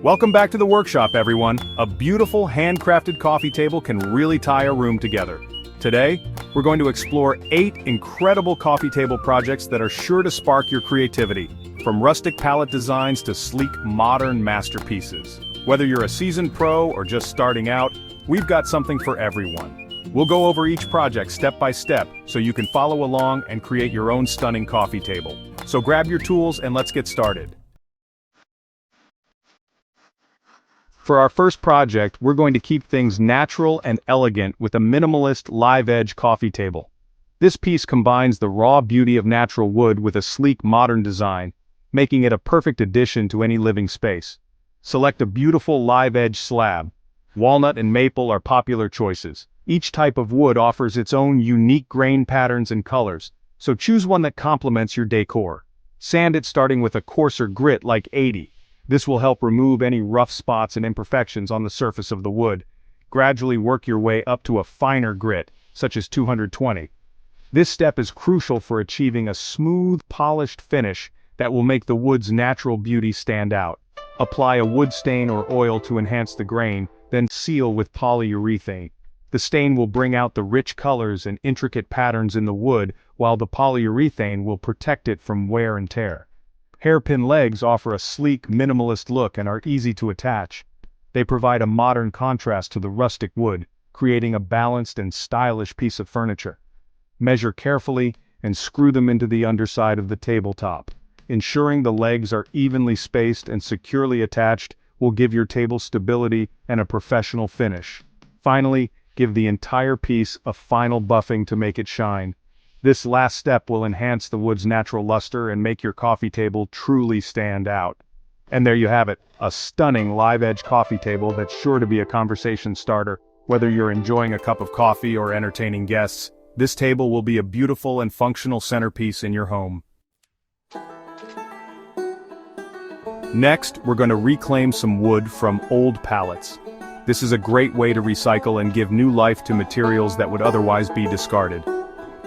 Welcome back to the workshop, everyone. A beautiful handcrafted coffee table can really tie a room together. Today, we're going to explore 8 incredible coffee table projects that are sure to spark your creativity, from rustic palette designs to sleek, modern masterpieces. Whether you're a seasoned pro or just starting out, we've got something for everyone. We'll go over each project step by step so you can follow along and create your own stunning coffee table. So grab your tools and let's get started. For our first project, we're going to keep things natural and elegant with a minimalist live-edge coffee table. This piece combines the raw beauty of natural wood with a sleek modern design, making it a perfect addition to any living space. Select a beautiful live-edge slab. Walnut and maple are popular choices. Each type of wood offers its own unique grain patterns and colors, so choose one that complements your decor. Sand it starting with a coarser grit like 80. This will help remove any rough spots and imperfections on the surface of the wood. Gradually work your way up to a finer grit, such as 220. This step is crucial for achieving a smooth, polished finish that will make the wood's natural beauty stand out. Apply a wood stain or oil to enhance the grain, then seal with polyurethane. The stain will bring out the rich colors and intricate patterns in the wood, while the polyurethane will protect it from wear and tear. Hairpin legs offer a sleek, minimalist look and are easy to attach. They provide a modern contrast to the rustic wood, creating a balanced and stylish piece of furniture. Measure carefully and screw them into the underside of the tabletop. Ensuring the legs are evenly spaced and securely attached will give your table stability and a professional finish. Finally, give the entire piece a final buffing to make it shine. This last step will enhance the wood's natural luster and make your coffee table truly stand out. And there you have it, a stunning live-edge coffee table that's sure to be a conversation starter. Whether you're enjoying a cup of coffee or entertaining guests, this table will be a beautiful and functional centerpiece in your home. Next, we're going to reclaim some wood from old pallets. This is a great way to recycle and give new life to materials that would otherwise be discarded.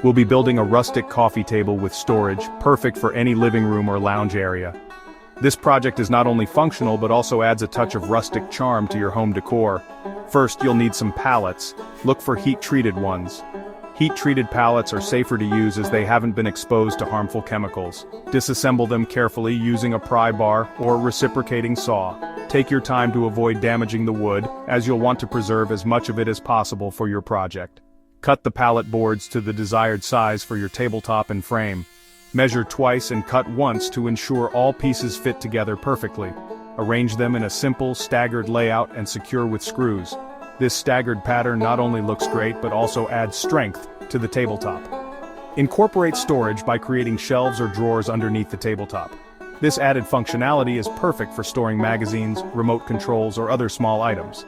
We'll be building a rustic coffee table with storage, perfect for any living room or lounge area. This project is not only functional but also adds a touch of rustic charm to your home decor. First, you'll need some pallets. Look for heat-treated ones. Heat-treated pallets are safer to use as they haven't been exposed to harmful chemicals. Disassemble them carefully using a pry bar or reciprocating saw. Take your time to avoid damaging the wood, as you'll want to preserve as much of it as possible for your project. Cut the pallet boards to the desired size for your tabletop and frame. Measure twice and cut once to ensure all pieces fit together perfectly. Arrange them in a simple, staggered layout and secure with screws. This staggered pattern not only looks great but also adds strength to the tabletop. Incorporate storage by creating shelves or drawers underneath the tabletop. This added functionality is perfect for storing magazines, remote controls, or other small items.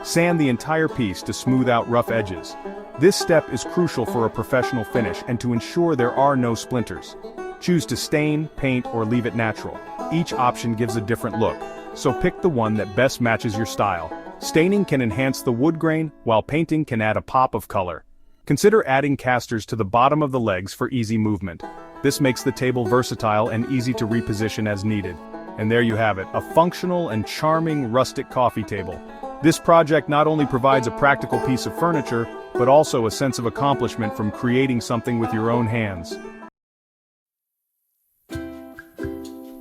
Sand the entire piece to smooth out rough edges. This step is crucial for a professional finish and to ensure there are no splinters. Choose to stain, paint, or leave it natural. Each option gives a different look, so pick the one that best matches your style. Staining can enhance the wood grain, while painting can add a pop of color. Consider adding casters to the bottom of the legs for easy movement. This makes the table versatile and easy to reposition as needed. And there you have it, a functional and charming rustic coffee table. This project not only provides a practical piece of furniture, but also a sense of accomplishment from creating something with your own hands.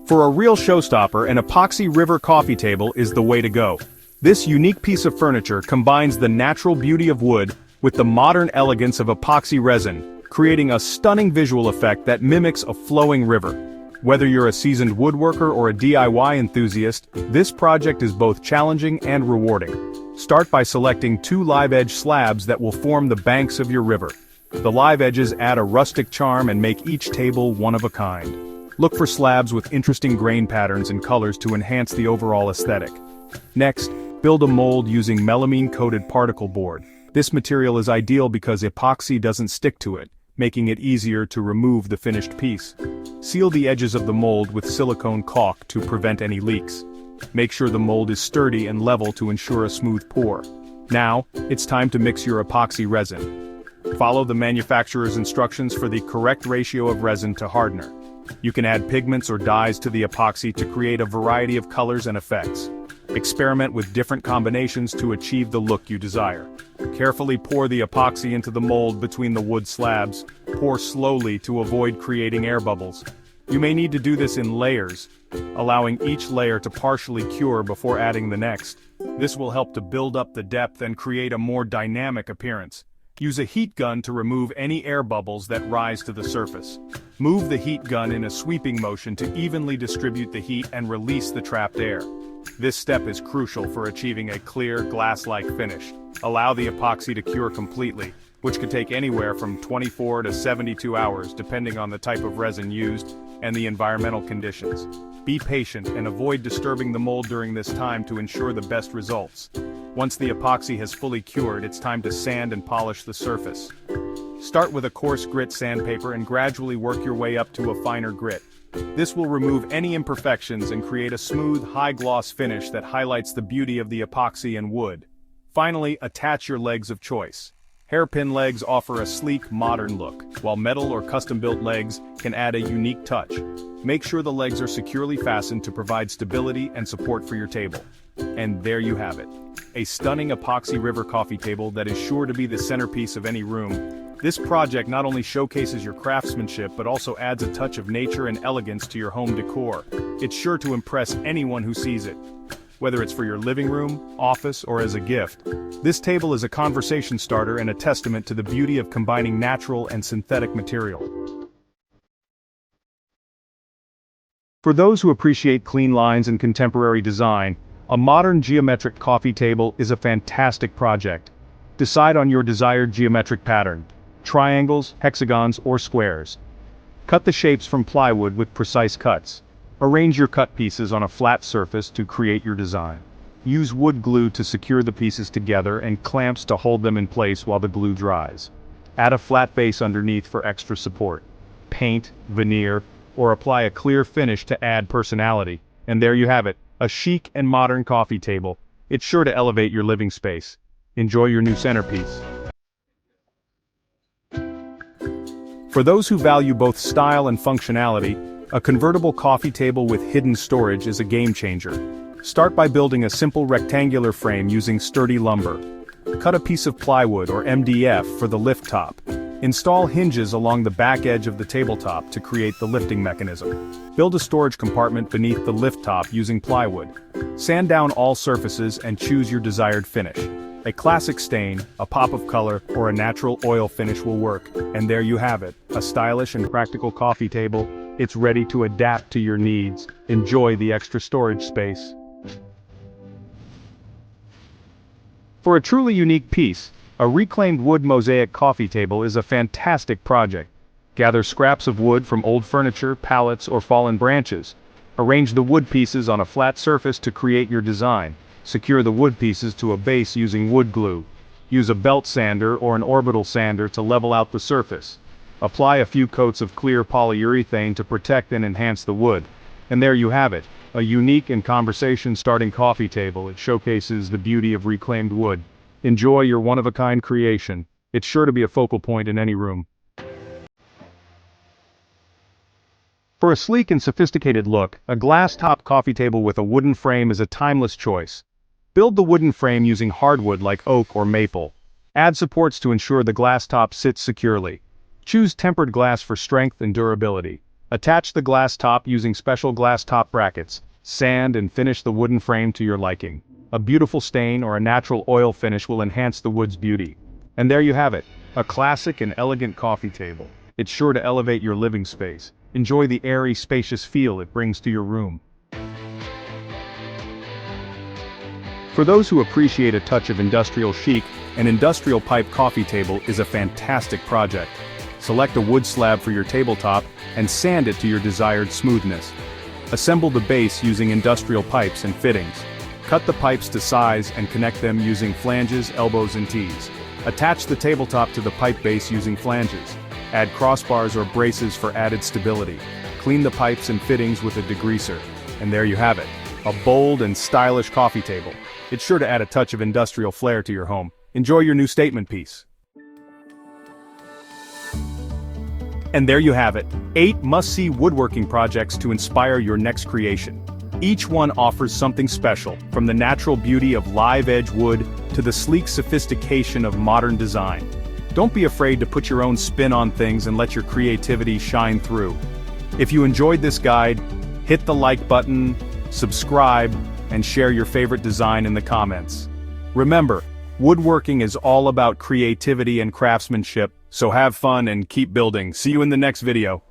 For a real showstopper, an epoxy river coffee table is the way to go. This unique piece of furniture combines the natural beauty of wood with the modern elegance of epoxy resin, creating a stunning visual effect that mimics a flowing river. Whether you're a seasoned woodworker or a DIY enthusiast, this project is both challenging and rewarding. Start by selecting 2 live-edge slabs that will form the banks of your river. The live edges add a rustic charm and make each table one of a kind. Look for slabs with interesting grain patterns and colors to enhance the overall aesthetic. Next, build a mold using melamine-coated particle board. This material is ideal because epoxy doesn't stick to it, making it easier to remove the finished piece. Seal the edges of the mold with silicone caulk to prevent any leaks. Make sure the mold is sturdy and level to ensure a smooth pour. Now, it's time to mix your epoxy resin. Follow the manufacturer's instructions for the correct ratio of resin to hardener. You can add pigments or dyes to the epoxy to create a variety of colors and effects. Experiment with different combinations to achieve the look you desire. Carefully pour the epoxy into the mold between the wood slabs. Pour slowly to avoid creating air bubbles. You may need to do this in layers, allowing each layer to partially cure before adding the next. This will help to build up the depth and create a more dynamic appearance. Use a heat gun to remove any air bubbles that rise to the surface. Move the heat gun in a sweeping motion to evenly distribute the heat and release the trapped air. This step is crucial for achieving a clear, glass-like finish. Allow the epoxy to cure completely, which could take anywhere from 24 to 72 hours depending on the type of resin used and the environmental conditions. Be patient and avoid disturbing the mold during this time to ensure the best results. Once the epoxy has fully cured, it's time to sand and polish the surface. Start with a coarse grit sandpaper and gradually work your way up to a finer grit. This will remove any imperfections and create a smooth, high-gloss finish that highlights the beauty of the epoxy and wood. Finally, attach your legs of choice. Hairpin legs offer a sleek, modern look, while metal or custom-built legs can add a unique touch. Make sure the legs are securely fastened to provide stability and support for your table. And there you have it. A stunning epoxy river coffee table that is sure to be the centerpiece of any room. This project not only showcases your craftsmanship but also adds a touch of nature and elegance to your home decor. It's sure to impress anyone who sees it. Whether it's for your living room, office, or as a gift, this table is a conversation starter and a testament to the beauty of combining natural and synthetic material. For those who appreciate clean lines and contemporary design, a modern geometric coffee table is a fantastic project. Decide on your desired geometric pattern: triangles, hexagons, or squares. Cut the shapes from plywood with precise cuts. Arrange your cut pieces on a flat surface to create your design. Use wood glue to secure the pieces together and clamps to hold them in place while the glue dries. Add a flat base underneath for extra support. Paint, veneer, or apply a clear finish to add personality. And there you have it, a chic and modern coffee table. It's sure to elevate your living space. Enjoy your new centerpiece. For those who value both style and functionality, a convertible coffee table with hidden storage is a game changer. Start by building a simple rectangular frame using sturdy lumber. Cut a piece of plywood or MDF for the lift top. Install hinges along the back edge of the tabletop to create the lifting mechanism. Build a storage compartment beneath the lift top using plywood. Sand down all surfaces and choose your desired finish. A classic stain, a pop of color, or a natural oil finish will work. And there you have it, a stylish and practical coffee table. It's ready to adapt to your needs. Enjoy the extra storage space. For a truly unique piece, a reclaimed wood mosaic coffee table is a fantastic project. Gather scraps of wood from old furniture, pallets, or fallen branches. Arrange the wood pieces on a flat surface to create your design. Secure the wood pieces to a base using wood glue. Use a belt sander or an orbital sander to level out the surface. Apply a few coats of clear polyurethane to protect and enhance the wood. And there you have it, a unique and conversation-starting coffee table. It showcases the beauty of reclaimed wood. Enjoy your one-of-a-kind creation. It's sure to be a focal point in any room. For a sleek and sophisticated look, a glass-top coffee table with a wooden frame is a timeless choice. Build the wooden frame using hardwood like oak or maple. Add supports to ensure the glass top sits securely. Choose tempered glass for strength and durability. Attach the glass top using special glass top brackets. Sand and finish the wooden frame to your liking. A beautiful stain or a natural oil finish will enhance the wood's beauty. And there you have it, a classic and elegant coffee table. It's sure to elevate your living space. Enjoy the airy, spacious feel it brings to your room. For those who appreciate a touch of industrial chic, an industrial pipe coffee table is a fantastic project. Select a wood slab for your tabletop and sand it to your desired smoothness. Assemble the base using industrial pipes and fittings. Cut the pipes to size and connect them using flanges, elbows, and T's. Attach the tabletop to the pipe base using flanges. Add crossbars or braces for added stability. Clean the pipes and fittings with a degreaser. And there you have it, a bold and stylish coffee table. It's sure to add a touch of industrial flair to your home. Enjoy your new statement piece. And there you have it, 8 must-see woodworking projects to inspire your next creation. Each one offers something special, from the natural beauty of live-edge wood to the sleek sophistication of modern design. Don't be afraid to put your own spin on things and let your creativity shine through. If you enjoyed this guide, hit the like button, subscribe, and share your favorite design in the comments. Remember, woodworking is all about creativity and craftsmanship, so have fun and keep building. See you in the next video.